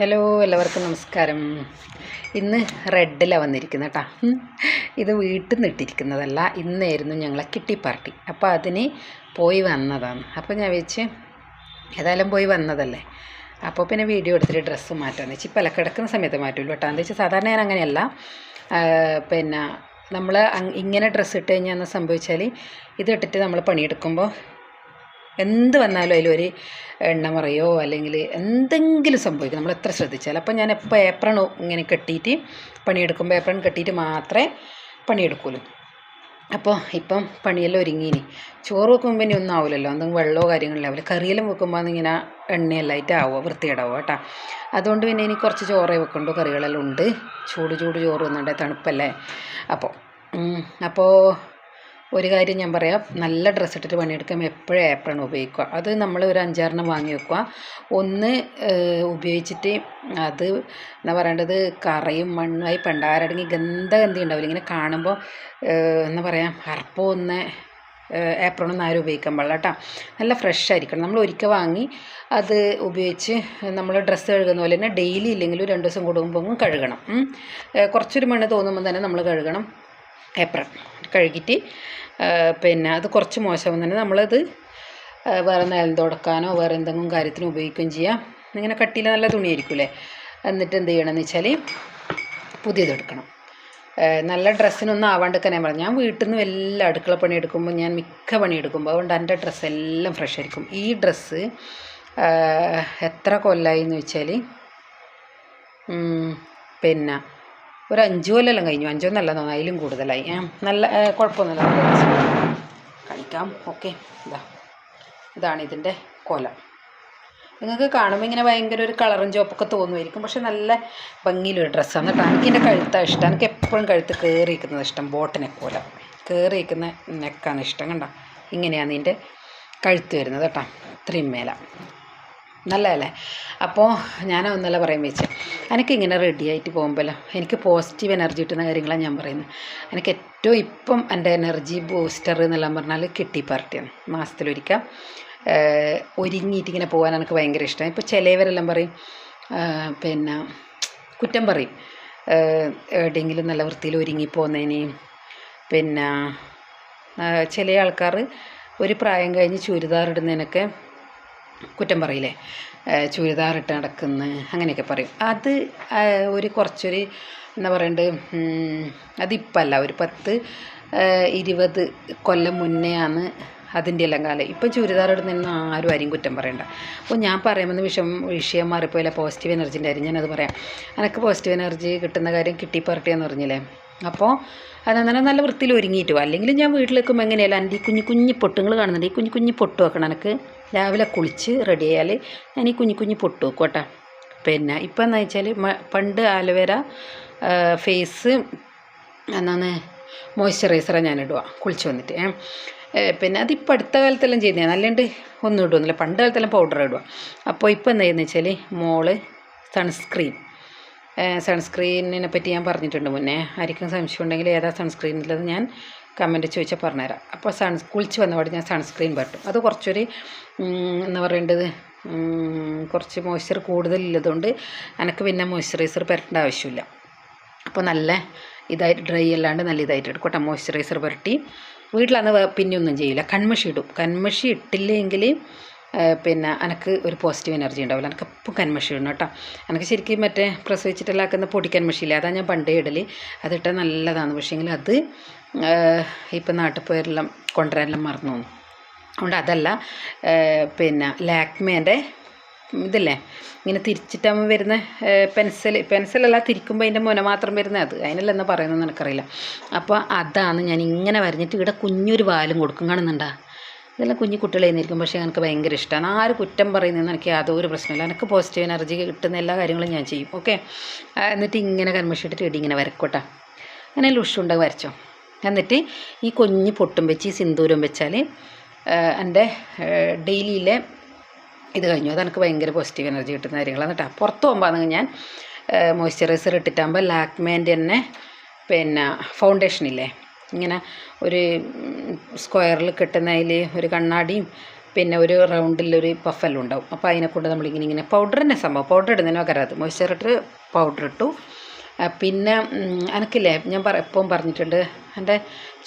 Hello, എല്ലാവർക്കും നമസ്കാരം. ഇന്ന് റെഡിലാണ് വന്നിരിക്കുന്നത് കേട്ടോ. ഇത് വീട്ടിൽ നിന്ന് ഇട്ടിരിക്കുന്നതല്ല, ഇന്നായിരുന്നു ഞങ്ങളെ കിട്ടി പാർട്ടി. അപ്പോൾ അതിന് പോയി വന്നതാണ്. അപ്പോൾ ഞാൻ വെച്ച് ഏതായാലും പോയി വന്നതല്ലേ, അപ്പോൾ പിന്നെ വീഡിയോ എടുത്തിട്ട് ഡ്രസ്സ് മാറ്റാമെന്ന് വെച്ച്. ഇപ്പോൾ കിടക്കുന്ന സമയത്ത് മാറ്റുമല്ലോ കേട്ടോ. എന്താ വെച്ചാൽ സാധാരണ ഞാൻ അങ്ങനെയല്ല, പിന്നെ നമ്മൾ ഇങ്ങനെ ഡ്രസ്സ് ഇട്ട് കഴിഞ്ഞാൽ സംഭവിച്ചാൽ ഇത് ഇട്ടിട്ട് നമ്മൾ പണിയെടുക്കുമ്പോൾ എന്ത് വന്നാലും അതിലൊരു എണ്ണമറയോ അല്ലെങ്കിൽ എന്തെങ്കിലും സംഭവിക്കും, നമ്മൾ എത്ര ശ്രദ്ധിച്ചാൽ. അപ്പം ഞാൻ എപ്പോൾ ഏപ്രൺ ഇങ്ങനെ കെട്ടിയിട്ട് പണിയെടുക്കുമ്പോൾ ഏപ്രൺ കെട്ടിയിട്ട് മാത്രമേ പണിയെടുക്കുള്ളൂ. അപ്പോൾ ഇപ്പം പണിയെല്ലാം ഒരുങ്ങിയിനി. ചോറ് വെക്കുമ്പോൾ ഇനി ഒന്നും ആവില്ലല്ലോ, എന്തെങ്കിലും വെള്ളമോ കാര്യങ്ങളിലും ആവില്ല. കറിയെല്ലാം വെക്കുമ്പോൾ അതിങ്ങനെ എണ്ണയെല്ലായിട്ട് ആവുക, വൃത്തികേടാവുക കേട്ടോ. അതുകൊണ്ട് പിന്നെ ഇനി കുറച്ച് ചോറേ വെക്കണ്ടോ, കറികളെല്ലാം ഉണ്ട്. ചൂട് ചോറ് വന്നിട്ട് തണുപ്പല്ലേ. അപ്പോൾ ഒരു കാര്യം ഞാൻ പറയാം, നല്ല ഡ്രസ്സ് ഇട്ടിട്ട് പണിയെടുക്കുമ്പോൾ എപ്പോഴും ഏപ്രൺ ഉപയോഗിക്കുക. അത് നമ്മൾ ഒരു 5-6 വാങ്ങി വെക്കുക. ഒന്ന് ഉപയോഗിച്ചിട്ട് അത് എന്താ പറയേണ്ടത്, കറയും മണ്ണുമായി പണ്ടാരടങ്ങി ഗന്ധി ഉണ്ടാവില്ല. ഇങ്ങനെ കാണുമ്പോൾ എന്താ പറയുക, അറപ്പൊന്ന് ഏപ്രണൊന്നും ആരും ഉപയോഗിക്കാൻ പാടില്ല കേട്ടോ. നല്ല ഫ്രഷ് ആയിരിക്കണം. നമ്മൾ ഒരിക്കൽ വാങ്ങി അത് ഉപയോഗിച്ച് നമ്മൾ ഡ്രസ്സ് കഴുകുന്ന പോലെ തന്നെ ഡെയിലി ഇല്ലെങ്കിലും 2 ദിവസം കൂടുമ്പോൾ കഴുകണം. കുറച്ചൊരു മണ്ണ് തോന്നുമ്പോൾ തന്നെ നമ്മൾ കഴുകണം ഏപ്രൺ. കഴുകിയിട്ട് പിന്നെ അത് കുറച്ച് മോശമാകും തന്നെ നമ്മളത് വേറെ നിലം തുടക്കാനോ വേറെ എന്തെങ്കിലും കാര്യത്തിന് ഉപയോഗിക്കുകയും ചെയ്യാം. ഇങ്ങനെ കട്ടിയിൽ നല്ല തുണിയായിരിക്കില്ലേ. എന്നിട്ട് എന്ത് ചെയ്യണമെന്ന് വെച്ചാൽ പുതിയതെടുക്കണം. നല്ല ഡ്രസ്സിനൊന്നും ആവാണ്ടിരിക്കാൻ ഞാൻ പറഞ്ഞു. ഞാൻ വീട്ടിൽ നിന്ന് എല്ലാ അടുക്കള പണിയെടുക്കുമ്പോൾ, ഞാൻ മിക്ക പണിയെടുക്കുമ്പോൾ, അതുകൊണ്ട് എൻ്റെ ഡ്രസ്സ് എല്ലാം ഫ്രഷ് ആയിരിക്കും. ഈ ഡ്രസ്സ് എത്ര കൊല്ലമായി എന്ന് വെച്ചാൽ പിന്നെ ഒരു 5 കൊല്ലമെല്ലാം കഴിഞ്ഞു. 5 ഒന്നല്ല തോന്നുന്നു, അതിലും കൂടുതലായി. നല്ല കുഴപ്പമൊന്നുമില്ല, നല്ല രസം കാണിക്കാം. ഓക്കെ, ഇതാണ് ഇതിൻ്റെ കോല. നിങ്ങൾക്ക് കാണുമ്പോൾ ഇങ്ങനെ ഭയങ്കര ഒരു കളറും ചുവപ്പൊക്കെ തോന്നുമായിരിക്കും, പക്ഷെ നല്ല ഭംഗിയിലൊരു ഡ്രസ്സാണ് കേട്ടോ. എനിക്കെൻ്റെ കഴുത്താണ് ഇഷ്ടം. എനിക്ക് എപ്പോഴും കഴുത്ത് കയറിയിരിക്കുന്നത് ഇഷ്ടം. ബോട്ട് നെക്കോല കയറിയിരിക്കുന്ന നെക്കാണ് ഇഷ്ടം. കണ്ടോ, ഇങ്ങനെയാണ് ഇതിൻ്റെ കഴുത്ത് വരുന്നത് കേട്ടോ. ഇത്രയും മേല നല്ലതല്ലേ. അപ്പോൾ ഞാൻ ഒന്നല്ല പറയാൻ വെച്ചത്, എനിക്കിങ്ങനെ റെഡി ആയിട്ട് പോകുമ്പോഴല്ലോ എനിക്ക് പോസിറ്റീവ് എനർജി കിട്ടുന്ന കാര്യങ്ങളാണ് ഞാൻ പറയുന്നത്. എനിക്ക് ഏറ്റവും ഇപ്പം എൻ്റെ എനർജി ബൂസ്റ്റർ എന്നെല്ലാം പറഞ്ഞാൽ കിട്ടി പാർട്ടിയാണ്. മാസത്തിലൊരിക്കൽ ഒരുങ്ങിയിട്ട് ഇങ്ങനെ പോകാൻ എനിക്ക് ഭയങ്കര ഇഷ്ടമാണ്. ഇപ്പോൾ ചിലവരെല്ലാം പറയും, പിന്നെ കുറ്റം പറയും എവിടെയെങ്കിലും നല്ല വൃത്തിയിൽ ഒരുങ്ങിപ്പോകുന്നതിന്. പിന്നെ ചില ആൾക്കാർ ഒരു പ്രായം കഴിഞ്ഞ് ചുരിദാർ ഇടുന്നതിനൊക്കെ കുറ്റം പറയില്ലേ, ചുരിദാറിട്ട് നടക്കുന്ന അങ്ങനെയൊക്കെ പറയും. അത് ഒരു കുറച്ചൊരു എന്താ പറയണ്ടത്, അതിപ്പല്ല, ഒരു 10-20 കൊല്ലം മുന്നെയാണ് അതിൻ്റെ എല്ലാം കാലം. ഇപ്പം ചുരിദാർ ഇടുന്നതിനൊന്നും ആരും കുറ്റം പറയണ്ട. അപ്പോൾ ഞാൻ പറയുമ്പോൾ വിഷയം മാറിപ്പോയില്ല, പോസിറ്റീവ് എനർജീൻ്റെ കാര്യം ഞാനത് പറയാം. എനിക്ക് പോസിറ്റീവ് എനർജി കിട്ടുന്ന കാര്യം കിട്ടി പാർട്ടിയാന്ന് പറഞ്ഞില്ലേ. അപ്പോൾ അതെന്നാൽ നല്ല വൃത്തിയിൽ ഒരുങ്ങിയിട്ട് പോകും. അല്ലെങ്കിൽ ഞാൻ വീട്ടിലേക്കുമ്പോൾ എങ്ങനെയല്ല, എൻ്റെ ഈ കുഞ്ഞു പൊട്ടുകൾ കാണുന്നുണ്ട്. ഈ കുഞ്ഞു പൊട്ട് വെക്കണം. എനിക്ക് രാവിലെ കുളിച്ച് റെഡി ആയാൽ ഞാൻ ഈ കുഞ്ഞു പൊട്ട് വെക്കും കേട്ടോ. പിന്നെ ഇപ്പം എന്ന് വെച്ചാൽ പണ്ട് ആലോവേര ഫേസ് എന്നാണ് മോയ്സ്ചറൈസറാണ് ഞാൻ ഇടുക കുളിച്ച് വന്നിട്ട്. പിന്നെ അതിപ്പോൾ അടുത്ത കാലത്തെല്ലാം ചെയ്യുന്നതാണ്, അല്ലാണ്ട് ഒന്നും ഇടുന്നില്ല. പണ്ട് കാലത്തെല്ലാം പൗഡർ ഇടുക. അപ്പോൾ ഇപ്പോൾ എന്താ ചെയ്യുന്നത് വെച്ചാൽ മോള് സൺസ്ക്രീനിനെ പറ്റി ഞാൻ പറഞ്ഞിട്ടുണ്ട് മുന്നേ. ആർക്കും സംശയം ഉണ്ടെങ്കിൽ ഏതാ സൺസ്ക്രീനുള്ളത് ഞാൻ കമൻറ്റ് ചോദിച്ചാൽ പറഞ്ഞുതരാം. അപ്പോൾ കുളിച്ച് വന്നപാട് ഞാൻ സൺസ്ക്രീൻ പറ്റും. അത് കുറച്ചൊരു എന്താ പറയേണ്ടത്, കുറച്ച് മോയ്സ്ചർ കൂടുതലുള്ളതുകൊണ്ട് എനിക്ക് പിന്നെ മോയ്സ്ചറൈസർ പുരട്ടേണ്ട ആവശ്യമില്ല. അപ്പോൾ നല്ല ഇതായിട്ട് ഡ്രൈ അല്ലാണ്ട് നല്ല ഇതായിട്ട് എടുക്കട്ടെ. മോയ്സ്ചറൈസർ പുരട്ടി വീട്ടിലന്ന് പിന്നെ ഒന്നും ചെയ്യില്ല. കൺമഷി ഇടും. കൺമഷി ഇട്ടില്ലെങ്കിൽ പിന്നെ എനിക്ക് ഒരു പോസിറ്റീവ് എനർജി ഉണ്ടാവില്ല. എനിക്ക് എപ്പോൾ കൺമഷി ഇടണം കേട്ടോ. എനിക്ക് ശരിക്കും മറ്റേ പ്രസവിച്ചിട്ടെല്ലാം ആക്കുന്ന പൊടി കൺമഷിയില്ല, അതാണ് ഞാൻ പണ്ടേ ഇടൽ. അതിട്ടാൽ നല്ലതാണ്. പക്ഷേങ്കിൽ അത് ഇപ്പം നാട്ടിൽ പോയെല്ലാം കൊണ്ടുവരാനെല്ലാം മറന്നു പോകുന്നു. അതുകൊണ്ട് അതല്ല, പിന്നെ ലാക്മേൻ്റെ ഇതില്ലേ ഇങ്ങനെ തിരിച്ചിട്ടാകുമ്പോൾ വരുന്ന പെൻസിലല്ല, തിരിക്കുമ്പോൾ അതിൻ്റെ മുന മാത്രം വരുന്നത്, അതിനെല്ലാം എന്താ പറയുന്നതെന്ന് എനിക്കറിയില്ല. അപ്പോൾ അതാണ് ഞാൻ ഇങ്ങനെ വരഞ്ഞിട്ട് ഇവിടെ കുഞ്ഞൊരു വാലും കൊടുക്കും. കാണുന്നുണ്ടോ, ഇതെല്ലാം കുഞ്ഞു കുട്ടികളെ നിൽക്കും. പക്ഷേ എനിക്ക് ഭയങ്കര ഇഷ്ടമാണ്. ആര് കുറ്റം പറയുന്നതെന്ന് എനിക്ക് യാതൊരു പ്രശ്നമില്ല. എനിക്ക് പോസിറ്റീവ് എനർജി കിട്ടുന്ന എല്ലാ കാര്യങ്ങളും ഞാൻ ചെയ്യും. ഓക്കെ, എന്നിട്ട് ഇങ്ങനെ കൺമഷിട്ടിട്ട് ഇടി ഇങ്ങനെ വരക്കോട്ടെ. അങ്ങനെ ലുഷുണ്ടെങ്കിൽ വരച്ചോ. എന്നിട്ട് ഈ കുഞ്ഞ് പൊട്ടും വെച്ച് ഈ സിന്ദൂരം വെച്ചാൽ എൻ്റെ ഡെയിലിയിലെ ഇത് കഴിഞ്ഞു. അതെനിക്ക് ഭയങ്കര പോസിറ്റീവ് എനർജി കിട്ടുന്ന കാര്യങ്ങളാണ് കേട്ടോ. പുറത്ത് പോകുമ്പോൾ ഞാൻ മോയ്സ്ചറൈസർ ഇട്ടിട്ടാകുമ്പോൾ ലാക്മേൻ്റെ തന്നെ പിന്നെ ഫൗണ്ടേഷനില്ലേ, ഇങ്ങനെ ഒരു സ്ക്വയറിൽ കിട്ടുന്നതിൽ ഒരു കണ്ണാടിയും പിന്നെ ഒരു റൗണ്ടിലൊരു പഫെല്ലാം ഉണ്ടാവും. അപ്പോൾ അതിനെക്കൊണ്ട് നമ്മളിങ്ങനെ പൗഡർ തന്നെ സംഭവം, പൗഡർ ഇടുന്നതിനോ കരാത് മോയ്സ്ചറൈസർ പൗഡർ ഇട്ടു. പിന്നെ എനിക്കില്ലേ ഞാൻ എപ്പോഴും പറഞ്ഞിട്ടുണ്ട്, എൻ്റെ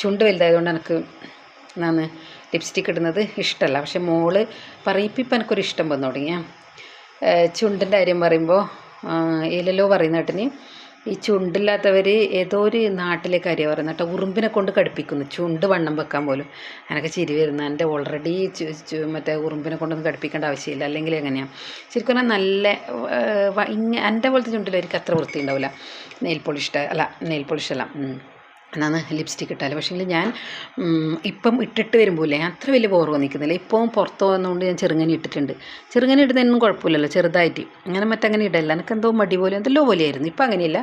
ചുണ്ട് വലുതായതുകൊണ്ട് എനിക്ക് ഞാൻ ലിപ്സ്റ്റിക്ക് ഇടുന്നത് ഇഷ്ടമല്ല. പക്ഷെ മോള് പറയിപ്പിപ്പോൾ എനിക്കൊരു ഇഷ്ടം വന്നു തുടങ്ങിയ ചുണ്ടിൻ്റെ കാര്യം പറയുമ്പോൾ ഏലല്ലോ പറയുന്ന കേട്ടിന് ഈ ചുണ്ടില്ലാത്തവർ ഏതോ ഒരു നാട്ടിലെ കാര്യം പറയുന്നത് കേട്ടോ, ഉറുമ്പിനെ കൊണ്ട് കടുപ്പിക്കുന്നു ചുണ്ട് വണ്ണം വെക്കാൻ പോലും. എനിക്ക് ചിരി വരുന്ന എൻ്റെ ഓൾറെഡി മറ്റേ ഉറുമ്പിനെ കൊണ്ടൊന്നും കടുപ്പിക്കേണ്ട ആവശ്യമില്ല. അല്ലെങ്കിൽ എങ്ങനെയാണ് ശരിക്കും പറഞ്ഞാൽ നല്ല എൻ്റെ പോലത്തെ ചുണ്ടിൽ എനിക്ക് അത്ര വൃത്തി ഉണ്ടാവില്ല. നെയിൽ പോളിഷ് അല്ല എന്നാണ് ലിപ്സ്റ്റിക്ക് ഇട്ടാലും. പക്ഷേ ഞാൻ ഇപ്പം ഇട്ടിട്ട് വരുമ്പോഴേ അത്ര വലിയ ബോർ തോന്നിക്കുന്നില്ല. ഇപ്പം പുറത്ത് പോകുന്നതുകൊണ്ട് ഞാൻ ചെറുങ്ങനെ ഇട്ടിട്ടുണ്ട്. ചെറുങ്ങനെ ഇടുന്നതിനൊന്നും കുഴപ്പമില്ലല്ലോ, ചെറുതായിട്ട് അങ്ങനെ മറ്റങ്ങനെ ഇടല്ല. എനിക്കെന്തോ മടി പോലെ എന്തല്ലോ പോലെയായിരുന്നു. ഇപ്പം അങ്ങനെയില്ല,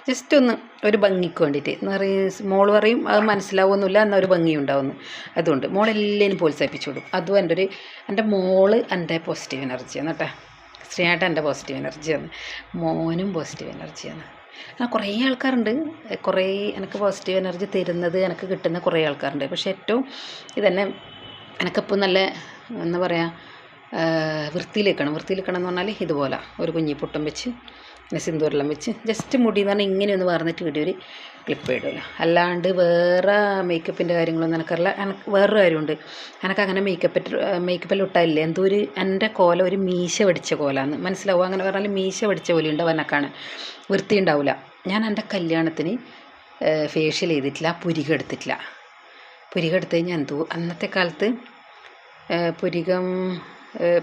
ജസ്റ്റ് ഒന്ന് ഒരു ഭംഗിക്ക് വേണ്ടിയിട്ട് എന്ന് പറയും. മോള് പറയും അത് മനസ്സിലാവുമൊന്നുമില്ല, എന്നാൽ ഒരു ഭംഗി ഉണ്ടാവുന്നു. അതുകൊണ്ട് മോളെല്ലാവരും പ്രോത്സാഹിപ്പിച്ചു വിടും. അതും എൻ്റെ മോള് എൻ്റെ പോസിറ്റീവ് എനർജിയാണ് കേട്ടോ. ശ്രീയാട്ട എൻ്റെ പോസിറ്റീവ് എനർജിയാണ്, മോനും പോസിറ്റീവ് എനർജിയാണ്. കുറേ ആൾക്കാരുണ്ട്, കുറേ എനിക്ക് പോസിറ്റീവ് എനർജി തരുന്നത് എനിക്ക് കിട്ടുന്ന കുറേ ആൾക്കാരുണ്ട്. പക്ഷേ ഏറ്റവും ഇതന്നെ എനിക്കിപ്പോൾ നല്ല എന്താ പറയുക വൃത്തിയിലേക്കണം എന്ന് പറഞ്ഞാൽ ഇതുപോലെ ഒരു കുഞ്ഞിപ്പൊട്ടും വെച്ച് പിന്നെ സിന്ദൂരെല്ലാം വെച്ച് ജസ്റ്റ് മുടി എന്ന് പറഞ്ഞാൽ ഇങ്ങനെ ഒന്ന് വാർന്നിട്ട് കിട്ടിയ ഒരു ക്ലിപ്പ് ഇടുമല്ലോ. അല്ലാണ്ട് വേറെ മേക്കപ്പിൻ്റെ കാര്യങ്ങളൊന്നും എനിക്കറിയില്ല. എനിക്ക് വേറൊരു കാര്യമുണ്ട്, എനിക്കങ്ങനെ മേക്കപ്പെല്ലാം ഇട്ടാലില്ലേ എന്തോ ഒരു എൻ്റെ കോല ഒരു മീശ വെടിച്ച കോലാന്ന് മനസ്സിലാവും. അങ്ങനെ പറഞ്ഞാൽ മീശ വെടിച്ച പോലെ ഉണ്ടാവും എന്നെ കാണാൻ, വൃത്തി ഉണ്ടാവില്ല. ഞാൻ എൻ്റെ കല്യാണത്തിന് ഫേഷ്യൽ ചെയ്തിട്ടില്ല, പുരികം എടുത്തിട്ടില്ല. പുരികം എടുത്തു കഴിഞ്ഞാൽ എന്തോ അന്നത്തെ കാലത്ത് പുരികം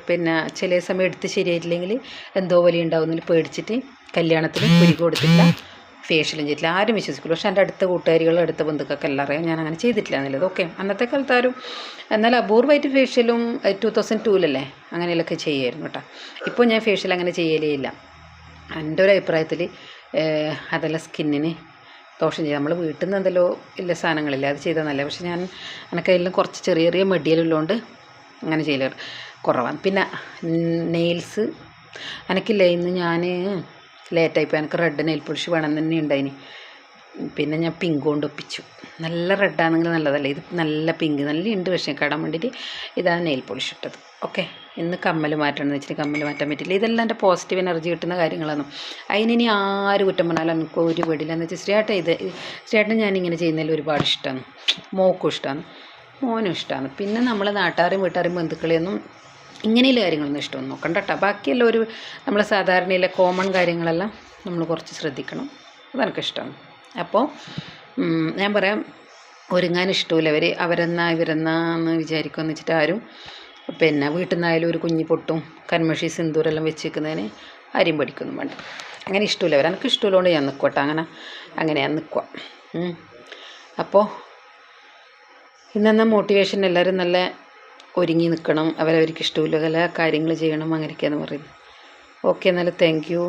പിന്നെ ചില സമയം എടുത്ത് ശരിയായിട്ടില്ലെങ്കിൽ എന്തോ പോലെ ഉണ്ടാവുന്നതിൽ പേടിച്ചിട്ട് കല്യാണത്തിന് പുരികം കൊടുത്തിട്ടില്ല, ഫേഷ്യലും ചെയ്തിട്ടില്ല. ആരും വിശ്വസിക്കില്ല. പക്ഷേ എൻ്റെ അടുത്ത കൂട്ടുകാരികളും അടുത്ത ബന്ധുക്കൾക്ക് എല്ലാം അറിയാം ഞാൻ അങ്ങനെ ചെയ്തിട്ടില്ല എന്നുള്ളത്. ഓക്കെ, അന്നത്തെ കാലത്ത് ആരും എന്നാൽ അപൂർവമായിട്ട് ഫേഷ്യലും 2002 അങ്ങനെയൊക്കെ ചെയ്യുമായിരുന്നു കേട്ടോ. ഇപ്പോൾ ഞാൻ ഫേഷ്യൽ അങ്ങനെ ചെയ്യലേ ഇല്ല. എൻ്റെ ഒരു അഭിപ്രായത്തിൽ അതെല്ലാം സ്കിന്നിന് ദോഷം ചെയ്യും. നമ്മൾ വീട്ടിൽ നിന്ന് എന്തെല്ലോ ഇല്ല സാധനങ്ങളില്ല, അത് ചെയ്താൽ നല്ല. പക്ഷെ എനിക്കതിലും കുറച്ച് ചെറിയ ചെറിയ മെഡിയലുള്ളതുകൊണ്ട് അങ്ങനെ ചെയ്യൽ കുറവാണ്. പിന്നെ നെയിൽസ് എനിക്കില്ല, ഇന്ന് ഞാൻ ലേറ്റായിപ്പോൾ എനിക്ക് റെഡ് നെയിൽ പോളിഷ് വേണം തന്നെ ഉണ്ടായിന്. പിന്നെ ഞാൻ പിങ്ക് കൊണ്ട് ഒപ്പിച്ചു. നല്ല റെഡാണെങ്കിൽ നല്ലതല്ലേ, ഇത് നല്ല പിങ്ക് നല്ല ഉണ്ട്. പക്ഷേ കടാൻ വേണ്ടിയിട്ട് ഇതാണ് നെയിൽ പോളിഷ് ഇട്ടത്. ഓക്കെ, ഇന്ന് കമ്മൽ മാറ്റണം എന്ന് വെച്ചിട്ട് കമ്മൽ മാറ്റാൻ പറ്റില്ല. ഇതെല്ലാം എൻ്റെ പോസിറ്റീവ് എനർജി കിട്ടുന്ന കാര്യങ്ങളാണ്. അതിനി ആര് കുറ്റം പറഞ്ഞാലും എനിക്ക് ഒരു പേടില്ല. എന്ന് വെച്ചാൽ ശ്രീയേട്ടൻ ഞാനിങ്ങനെ ചെയ്യുന്നതിൽ ഒരുപാട് ഇഷ്ടമാണ്, മോക്കും ഇഷ്ടമാണ്, മോനും ഇഷ്ടമാണ്. പിന്നെ നമ്മളെ നാട്ടുകാരെയും വീട്ടുകാരെയും ബന്ധുക്കളെയൊന്നും ഇങ്ങനെയുള്ള കാര്യങ്ങളൊന്നും ഇഷ്ടമൊന്നും നോക്കണ്ട കേട്ടോ. ബാക്കിയെല്ലാം ഒരു നമ്മളെ സാധാരണയിലെ കോമൺ കാര്യങ്ങളെല്ലാം നമ്മൾ കുറച്ച് ശ്രദ്ധിക്കണം, അതെനിക്കിഷ്ടമാണ്. അപ്പോൾ ഞാൻ പറയാം, ഒരുങ്ങാൻ ഇഷ്ടമില്ല അവരെന്നാ ഇവരെന്നാന്ന് വിചാരിക്കുമെന്ന് വെച്ചിട്ട് ആരും പിന്നെ വീട്ടിൽ നിന്നായാലും ഒരു കുഞ്ഞി പൊട്ടും കന്മഷി സിന്ദൂരെല്ലാം വെച്ച് വെക്കുന്നതിന് ആരും പഠിക്കൊന്നും വേണ്ട. അങ്ങനെ ഇഷ്ടമില്ല എനിക്ക് ഇഷ്ടമുള്ളതുകൊണ്ട് ഞാൻ നിൽക്കും കേട്ടോ. അങ്ങനെയാണ് നിൽക്കുക. അപ്പോൾ ഇന്നെന്ന മോട്ടിവേഷൻ എല്ലാവരും നല്ല ഒരുങ്ങി നിൽക്കണം, അവരവർക്ക് ഇഷ്ടമില്ല പല കാര്യങ്ങൾ ചെയ്യണം, അങ്ങനെയൊക്കെയാണെന്ന് പറയുന്നത്. ഓക്കെ, എന്നാൽ താങ്ക് യു.